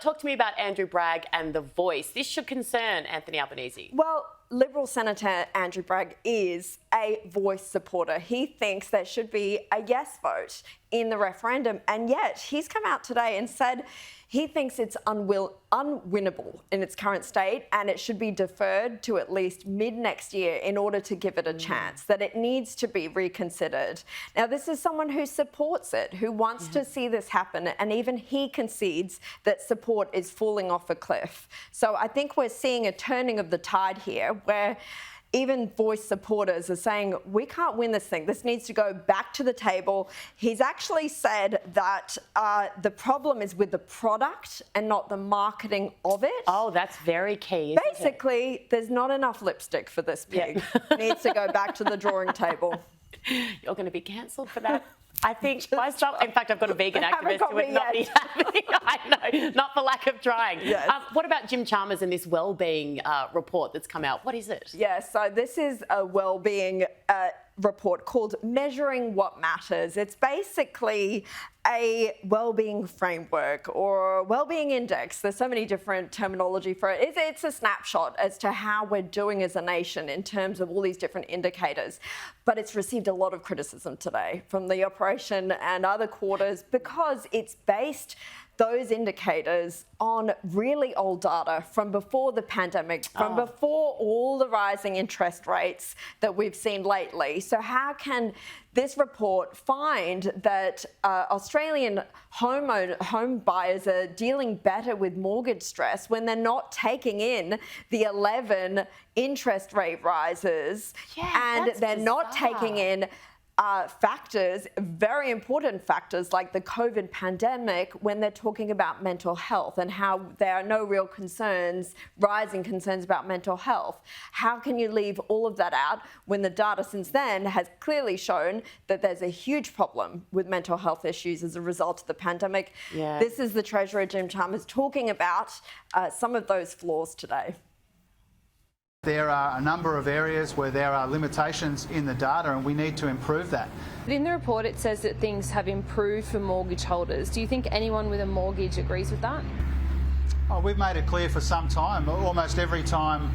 Talk to me about Andrew Bragg and The Voice. This should concern Anthony Albanese. Well, Liberal Senator Andrew Bragg is a Voice supporter. He thinks there should be a yes vote in the referendum, and yet he's come out today and said he thinks it's unwinnable in its current state and it should be deferred to at least mid-next year in order to give it a chance, that it needs to be reconsidered. Now, this is someone who supports it, who wants to see this happen, and even he concedes that support is falling off a cliff. So I think we're seeing a turning of the tide here where even Voice supporters are saying, we can't win this thing. This needs to go back to the table. He's actually said that the problem is with the product and not the marketing of it. Oh, that's very key, isn't Basically, there's not enough lipstick for this pig. Yeah. Needs to go back to the drawing table. You're going to be cancelled for that. I think myself, in fact, I've got a vegan activist who would not be happening. I know, not for lack of trying. Yes. What about Jim Chalmers and this wellbeing report that's come out? What is it? Yeah, so this is a wellbeing report called Measuring What Matters. It's basically a wellbeing framework or wellbeing index. There's so many different terminology for it. It's a snapshot as to how we're doing as a nation in terms of all these different indicators. But it's received a lot of criticism today from the opposition and other quarters because it's based those indicators on really old data from before the pandemic, from before all the rising interest rates that we've seen lately. So how can this report find that Australian home buyers are dealing better with mortgage stress when they're not taking in the 11 interest rate rises, and they're not taking in factors, very important factors like the COVID pandemic, when they're talking about mental health and how there are no real concerns, rising concerns about mental health. How can you leave all of that out when the data since then has clearly shown that there's a huge problem with mental health issues as a result of the pandemic? Yeah. This is the Treasurer, Jim Chalmers, talking about some of those flaws today. There are a number of areas where there are limitations in the data and we need to improve that. In the report it says that things have improved for mortgage holders. Do you think anyone with a mortgage agrees with that? Oh, we've made it clear for some time. Almost every time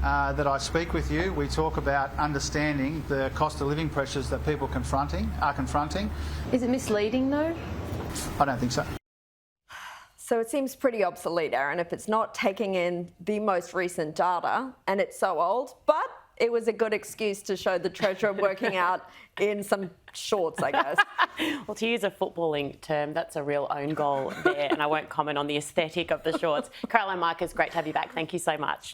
that I speak with you, we talk about understanding the cost of living pressures that people are confronting. Is it misleading though? I don't think so. So it seems pretty obsolete, Erin, if it's not taking in the most recent data, and it's so old, but it was a good excuse to show the Treasurer working out in some shorts, I guess. Well, to use a footballing term, that's a real own goal there, and I won't comment on the aesthetic of the shorts. Caroline Marcus, great to have you back. Thank you so much.